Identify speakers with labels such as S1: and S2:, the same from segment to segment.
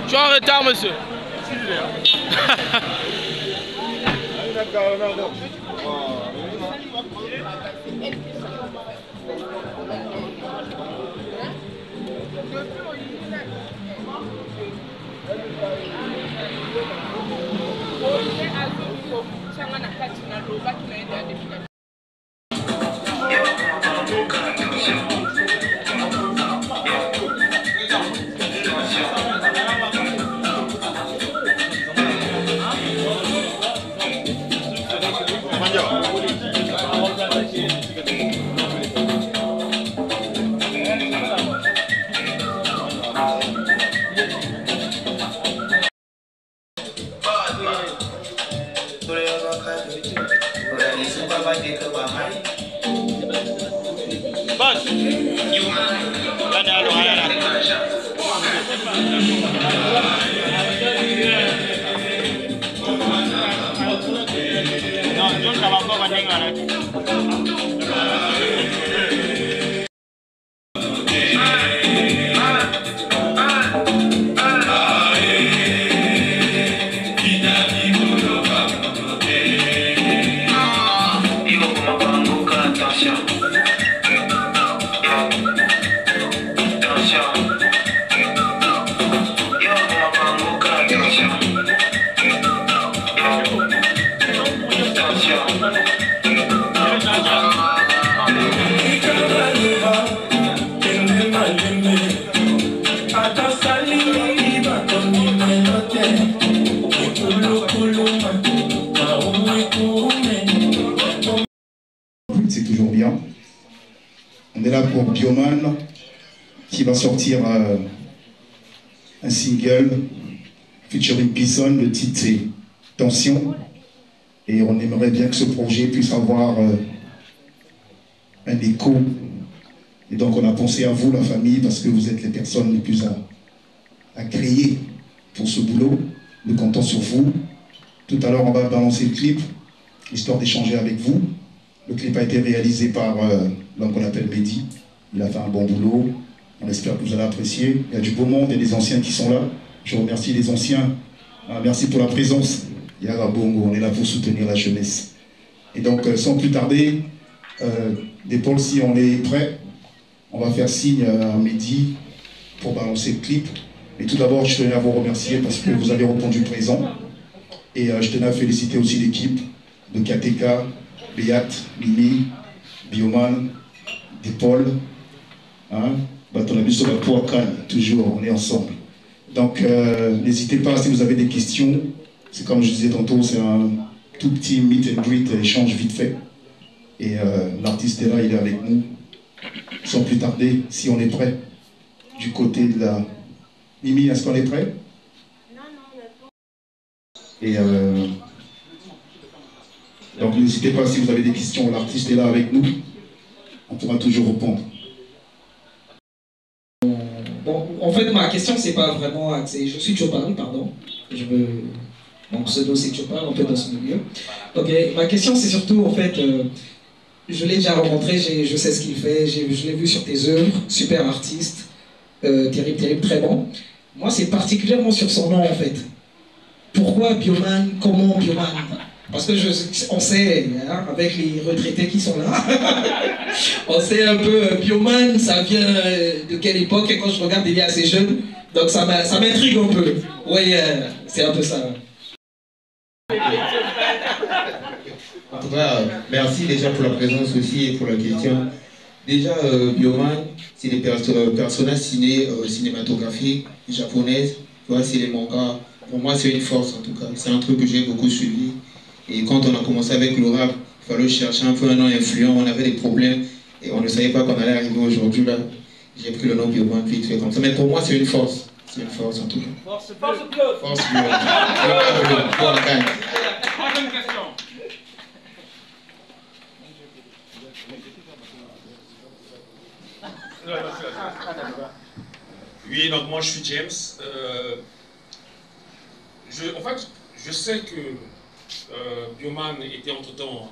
S1: Je suis en retard, monsieur.
S2: C'est toujours bien. On est là pour Bioman qui va sortir un single featuring Bison. Le titre c'est Tension. Et on aimerait bien que ce projet puisse avoir un écho. Et donc on a pensé à vous, la famille, parce que vous êtes les personnes les plus à créer pour ce boulot. Nous comptons sur vous. Tout à l'heure, on va balancer le clip, histoire d'échanger avec vous. Le clip a été réalisé par l'homme qu'on appelle Mehdi. Il a fait un bon boulot. On espère que vous allez apprécier. Il y a du beau monde et des anciens qui sont là. Je remercie les anciens. Merci pour la présence. Yara Bongo, on est là pour soutenir la jeunesse. Et donc, sans plus tarder, Paul, si on est prêt, on va faire signe à Mehdi pour balancer le clip. Et tout d'abord, je tenais à vous remercier parce que vous avez répondu présent. Et je tenais à féliciter aussi l'équipe de KTK, Béat, Mimi, Bioman, Paul. Hein? On a vu sur la Pouacan, toujours, on est ensemble. Donc, n'hésitez pas, si vous avez des questions. C'est comme je disais tantôt, c'est un tout petit meet and greet, échange vite fait. Et l'artiste est là, il est avec nous. Sans plus tarder, si on est prêt, du côté de la... Mimi, est-ce qu'on est prêt? Non, on est pas. Et donc n'hésitez pas, si vous avez des questions, l'artiste est là avec nous. On pourra toujours répondre.
S3: Bon, en fait, ma question, c'est pas vraiment axée. Je suis Chopin, pardon. Mon pseudo, c'est Chopin, un peu dans ce milieu. Donc, ma question, c'est surtout, en fait, je l'ai déjà rencontré, je sais ce qu'il fait, je l'ai vu sur tes œuvres, super artiste, terrible, très bon. Moi, c'est particulièrement sur son nom, en fait. Pourquoi Bioman? Comment Bioman? Parce que on sait, hein, avec les retraités qui sont là, on sait un peu, Bioman, ça vient de quelle époque? Et quand je regarde, il est assez jeune, donc ça m'intrigue un peu. Oui, c'est un peu ça.
S4: En tout cas, merci déjà pour la présence aussi et pour la question. Déjà, Bioman, c'est des personnages cinématographiques japonaises, c'est les mangas. Pour moi, c'est une force en tout cas. C'est un truc que j'ai beaucoup suivi. Et quand on a commencé avec le rap, il fallait chercher un peu un nom influent, on avait des problèmes et on ne savait pas qu'on allait arriver aujourd'hui là. J'ai pris le nom Bioman vite fait comme ça. Mais pour moi, c'est une force. C'est une force en tout cas. Force bleue. Force bleue.
S1: Troisième question. Oui, donc moi je suis James. En fait, je sais que Bioman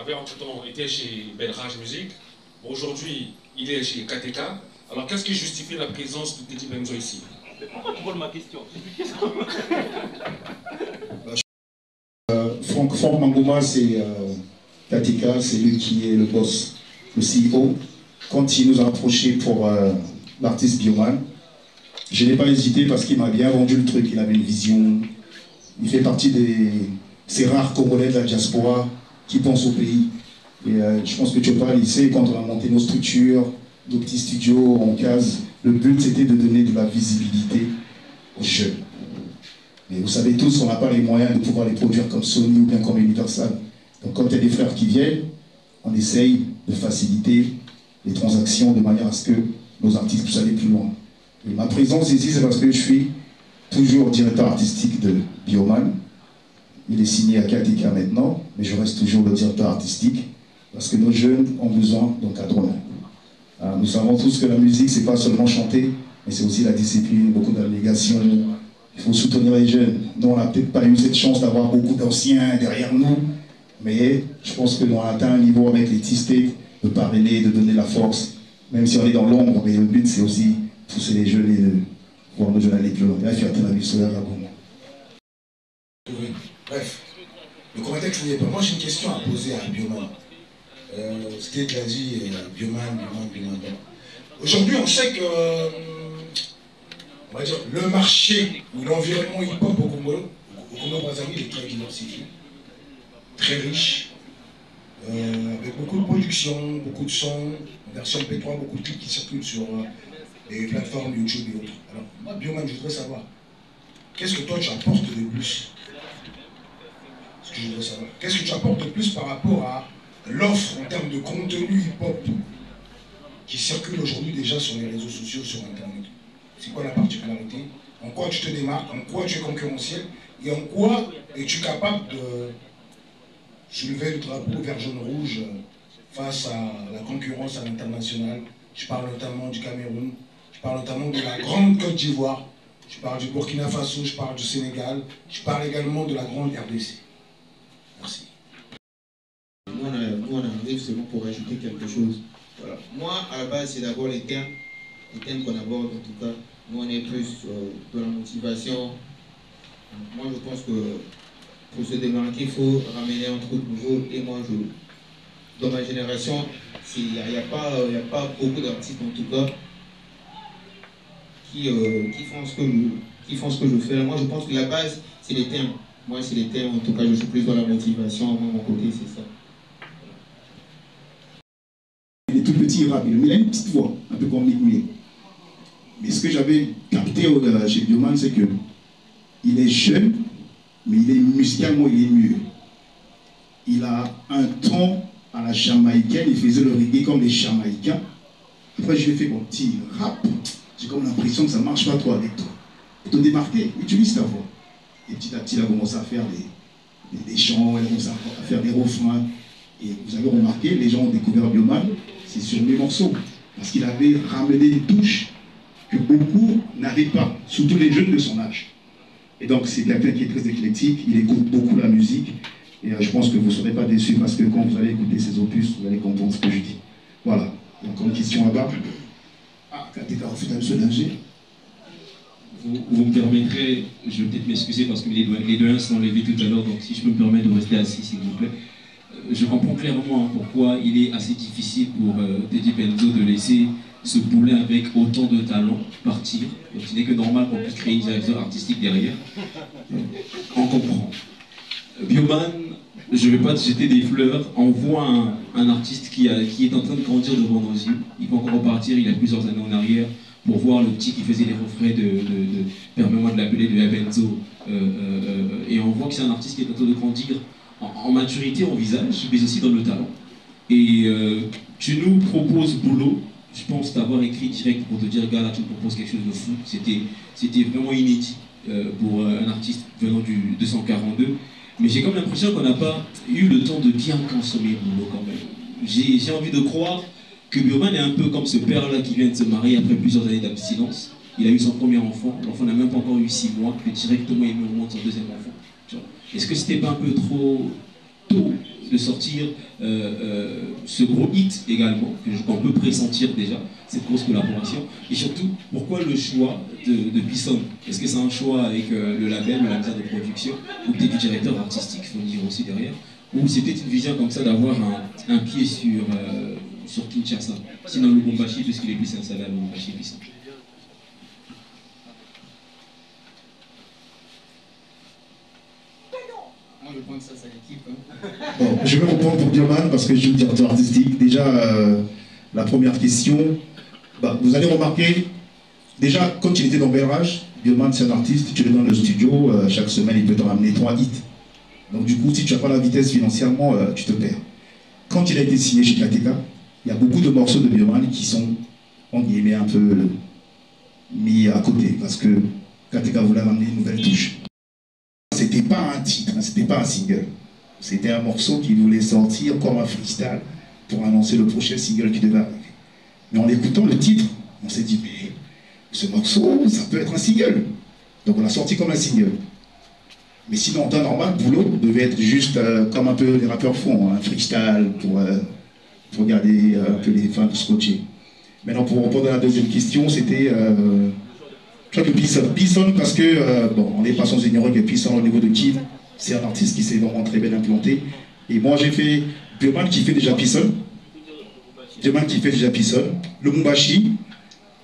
S1: avait entre-temps été chez Belrage Music. Aujourd'hui, il est chez KTK. Alors qu'est-ce qui justifie la présence de Teddy Benzo ici?
S5: Pourquoi tu voles ma question?
S2: Franck Mangouma, c'est Katika, c'est lui qui est le boss, le CEO. Quand il nous a approché pour l'artiste Bioman, je n'ai pas hésité parce qu'il m'a bien vendu le truc. Il avait une vision. Il fait partie de ces rares Congolais de la diaspora qui pensent au pays. Et je pense que Chopal, il sait, quand on a monté nos structures, nos petits studios en case, le but c'était de donner de la visibilité aux jeunes. Mais vous savez tous qu'on n'a pas les moyens de pouvoir les produire comme Sony ou bien comme Universal. Donc quand il y a des frères qui viennent, on essaye de faciliter les transactions de manière à ce que nos artistes puissent aller plus loin. Et ma présence ici, c'est parce que je suis toujours directeur artistique de Bioman. Il est signé à Katika maintenant, mais je reste toujours le directeur artistique parce que nos jeunes ont besoin d'encadrement. Nous savons tous que la musique, c'est pas seulement chanter, mais c'est aussi la discipline, beaucoup d'abnégation. Il faut soutenir les jeunes. Nous, on n'a peut-être pas eu cette chance d'avoir beaucoup d'anciens derrière nous, mais je pense que nous avons atteint un niveau avec les T-State de parrainer, de donner la force, même si on est dans l'ombre, mais le but, c'est aussi pousser les jeunes et de voir nos jeunes aller plus loin. Et la fierté de la vie solaire, là, pour moi.
S6: Bref, le contexte n'y est pas. Moi, j'ai une question à poser à Bioman. Ce qui est dit, Bioman. Aujourd'hui, on sait que, on va dire, le marché ou l'environnement hip-hop au Congo-Brazzaville est très diversifié, très riche, avec beaucoup de production, beaucoup de sons, en version P3, beaucoup de clips qui circulent sur les plateformes YouTube et autres. Alors, moi, Bioman, je voudrais savoir, qu'est-ce que toi tu apportes de plus? Ce que je voudrais savoir. Qu'est-ce que tu apportes de plus par rapport à l'offre en termes de contenu hip-hop qui circule aujourd'hui déjà sur les réseaux sociaux, sur Internet? C'est quoi la particularité? En quoi tu te démarques? En quoi tu es concurrentiel? Et en quoi es-tu capable de soulever le drapeau vert, jaune, rouge face à la concurrence à l'international? Je parle notamment du Cameroun, je parle notamment de la grande Côte d'Ivoire, je parle du Burkina Faso, je parle du Sénégal, je parle également de la grande RDC. Merci.
S4: Nous, on arrive seulement pour ajouter quelque chose. Voilà. Moi, à la base, c'est d'abord les thèmes qu'on aborde, en tout cas. Nous, on est plus dans la motivation. Moi, je pense que pour se démarquer, il faut ramener un truc nouveau. Et moi, dans ma génération, il n'y a pas beaucoup d'artistes, en tout cas, qui font ce que je fais. Moi, je pense que la base, c'est les thèmes. Moi, c'est les thèmes, en tout cas, je suis plus dans la motivation. Moi, mon côté, c'est ça.
S2: Il est tout petit, rapide, mais il a une petite voix, un peu comme Mick Mill. Mais ce que j'avais capté chez Bioman, c'est que il est jeune, mais il est musicalement, il est mieux. Il a un ton à la jamaïcaine, il faisait le reggae comme les Jamaïcains. Après, je lui ai fait mon petit rap. J'ai comme l'impression que ça ne marche pas trop avec toi. Pour te démarquer, utilise ta voix. Et petit à petit, il a commencé à faire des chants, il a commencé à faire des refrains. Et vous avez remarqué, les gens ont découvert Bioman, c'est sur mes morceaux. Parce qu'il avait ramené une touche que beaucoup n'arrivent pas, surtout les jeunes de son âge. Et donc, c'est quelqu'un qui est très éclectique, il écoute beaucoup la musique. Et je pense que vous ne serez pas déçus parce que quand vous allez écouter ses opus, vous allez comprendre ce que je dis. Voilà. Il y a encore une question là-bas. Ah, Katika, on fait un seul danger.
S7: Vous me permettrez, je vais peut-être m'excuser parce que les deux sont levés tout à l'heure, donc si je peux me permettre de rester assis, s'il vous plaît. Je comprends clairement pourquoi il est assez difficile pour Teddy Benzo de laisser ce poulet avec autant de talent partir. Donc il n'est que normal qu'on puisse créer une direction artistique derrière. On comprend. Bioman, je ne vais pas te jeter des fleurs, on voit un artiste qui est en train de grandir devant nos yeux. Il peut encore repartir, il a plusieurs années en arrière, pour voir le petit qui faisait les refrains permets-moi de l'appeler, de Benzo. Et on voit que c'est un artiste qui est en train de grandir en maturité, en visage, mais aussi dans le talent. Et tu nous proposes boulot. Je pense t'avoir écrit direct pour te dire, gars, là, tu me proposes quelque chose de fou. C'était vraiment inédit pour un artiste venant du 242. Mais j'ai comme l'impression qu'on n'a pas eu le temps de bien consommer le boulot quand même. J'ai envie de croire que Bioman est un peu comme ce père-là qui vient de se marier après plusieurs années d'abstinence. Il a eu son premier enfant, l'enfant n'a même pas encore eu 6 mois, que directement il me montre son deuxième enfant. Est-ce que c'était pas un peu trop tôt de sortir ce gros hit également, qu'on peut pressentir déjà, cette grosse collaboration. Et surtout, pourquoi le choix de Pisson? Est-ce que c'est un choix avec le label ou la maison de production, ou peut-être du directeur artistique, il faut le dire aussi derrière, ou c'est peut-être une vision comme ça d'avoir un pied sur Kinshasa, sinon le Lubumbashi, puisqu'il est plus installé à Lubumbashi, Pisson.
S4: Je pense que ça, c'est l'équipe.
S2: Bon, je vais répondre pour Bioman parce que je suis le directeur artistique. Déjà, la première question, vous allez remarquer, déjà, quand il était dans Belrage, Bioman, c'est un artiste, tu le dans le studio, chaque semaine, il peut te ramener 3 hits. Donc, du coup, si tu n'as pas la vitesse financièrement, tu te perds. Quand il a été signé chez KTK, il y a beaucoup de morceaux de Bioman qui sont, en guillemets, un peu mis à côté parce que KTK voulait ramener une nouvelle touche. C'était pas un titre, c'était pas un single. C'était un morceau qu'il voulait sortir comme un freestyle pour annoncer le prochain single qui devait arriver. Mais en écoutant le titre, on s'est dit, mais ce morceau, ça peut être un single. Donc on l'a sorti comme un single. Mais sinon, en temps normal, Boulot devait être juste comme un peu les rappeurs font, un freestyle pour garder un peu les fans scotchés. Maintenant, pour répondre à la deuxième question, c'était... je crois que Pisson, parce que, bon, on n'est pas sans ignorer que Pisson, au niveau de Kid, c'est un artiste qui s'est vraiment très bien implanté. Et moi, j'ai fait Bioman qui fait déjà Pisson, le Mumbashi,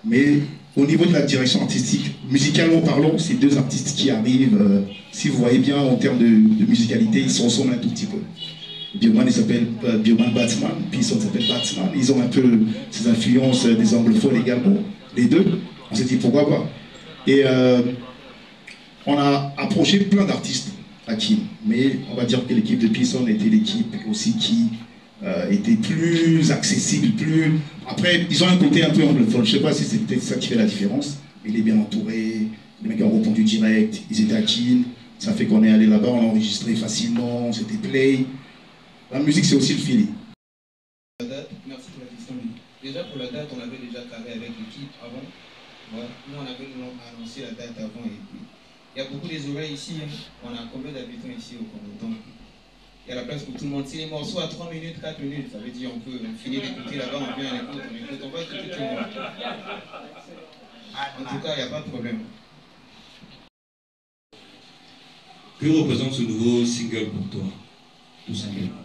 S2: mais au niveau de la direction artistique, musicalement parlant, c'est 2 artistes qui arrivent, si vous voyez bien, en termes de musicalité, ils se ressemblent un tout petit peu. Bioman, il s'appelle Bioman Batsman, Pisson s'appelle Batsman, ils ont un peu ces influences des anglophones également, les deux. On s'est dit pourquoi pas. Et on a approché plein d'artistes à Kin, mais on va dire que l'équipe de Pisson était l'équipe aussi qui était plus accessible, plus... Après, ils ont un côté un peu anglophone, je ne sais pas si c'est peut-être ça qui fait la différence, mais il est bien entouré, les mecs ont répondu direct, ils étaient à Kin, ça fait qu'on est allé là-bas, on a enregistré facilement, c'était play. La musique, c'est aussi le feeling.
S4: Merci pour la question. Déjà, pour la date, on avait déjà carré avec l'équipe avant. Ouais. Nous, on avait annoncé la date avant. Et puis, il y a beaucoup des oreilles ici. Hein. On a combien d'habitants ici au Congo? Il y a la place pour tout le monde. Si les morceaux à 3 minutes, 4 minutes, ça veut dire on peut finir d'écouter là-bas, on vient, on écoute, on va écouter tout le monde. En tout cas, il n'y a pas de problème.
S5: Que représente ce nouveau single pour toi, tout simplement?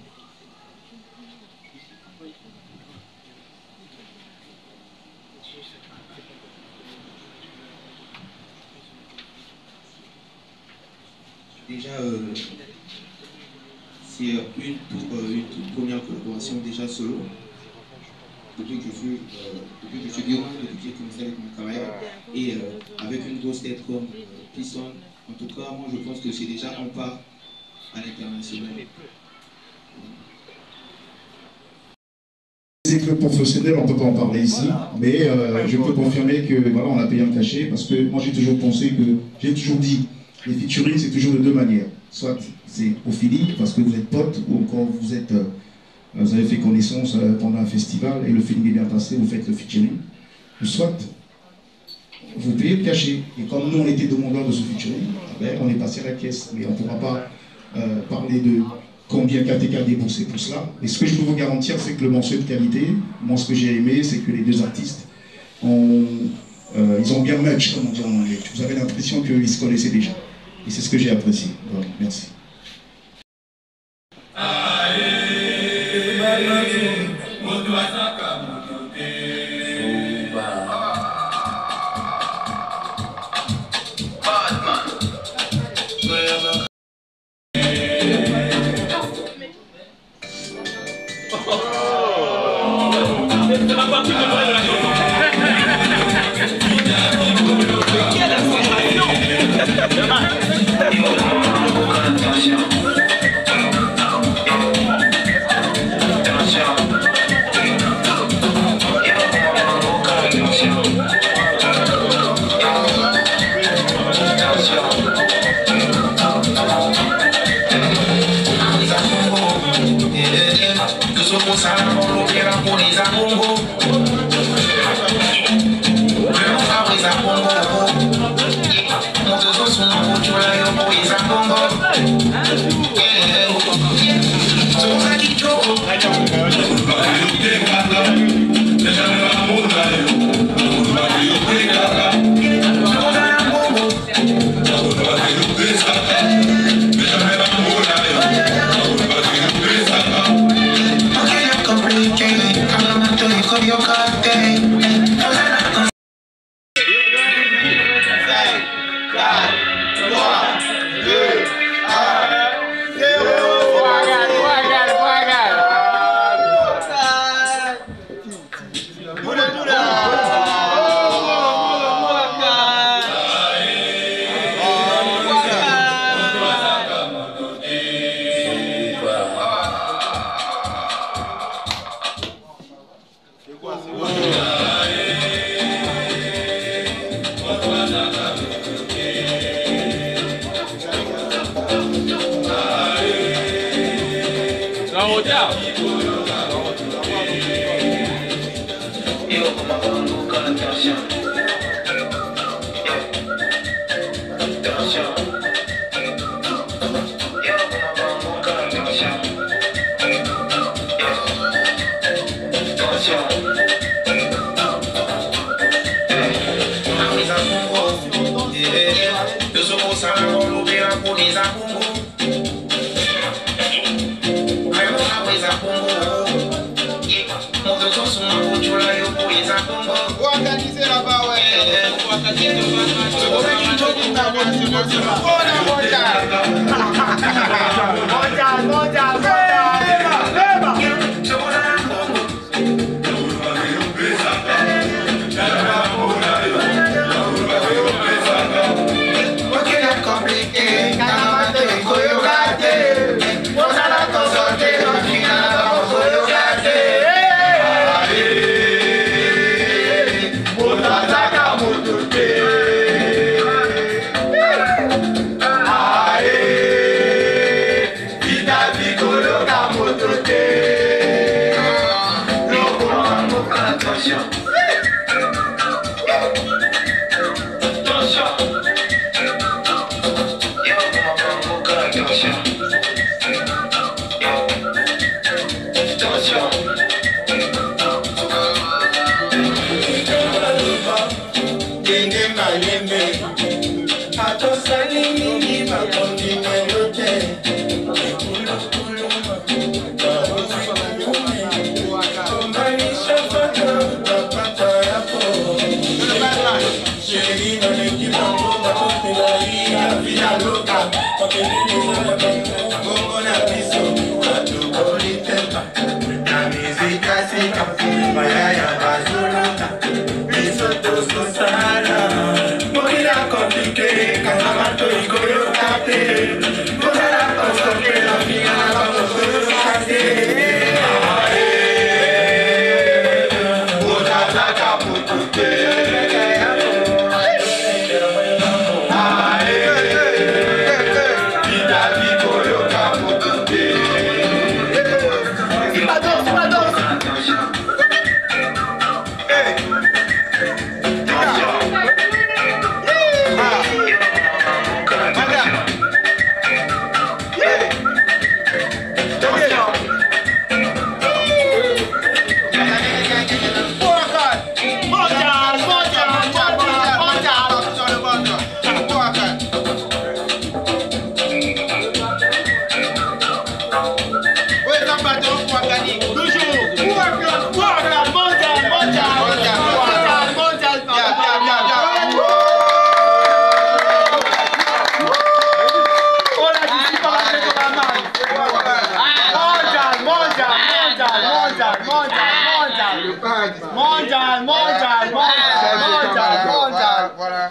S4: Déjà, c'est une toute première collaboration déjà solo. Depuis que je suis Bioman, depuis que j'ai commencé avec ma carrière, et avec une grosse tête comme Pisson, en tout cas, moi je pense que c'est déjà un pas à l'international.
S2: Les clubs professionnels, on ne peut pas en parler ici, mais je peux confirmer que voilà, on a payé un cachet parce que moi j'ai toujours pensé que, j'ai toujours dit, les featuring c'est toujours de 2 manières. Soit c'est au feeling parce que vous êtes potes ou encore vous avez fait connaissance pendant un festival et le feeling est bien passé, vous faites le featuring. Ou soit vous payez le cachet. Et comme nous on était demandeurs de ce featuring, on est passé à la caisse. Mais on ne pourra pas parler de combien KTK a déboursé pour cela. Mais ce que je peux vous garantir, c'est que le morceau est de qualité. Moi, ce que j'ai aimé, c'est que les 2 artistes ils ont bien match, comme on dit en anglais. Vous avez l'impression qu'ils se connaissaient déjà. Et c'est ce que j'ai apprécié. Voilà, merci.
S8: Quelle information! Organiser là-bas, ouais.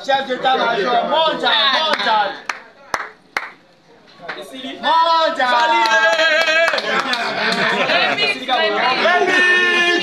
S9: Chef d'état-major mondial.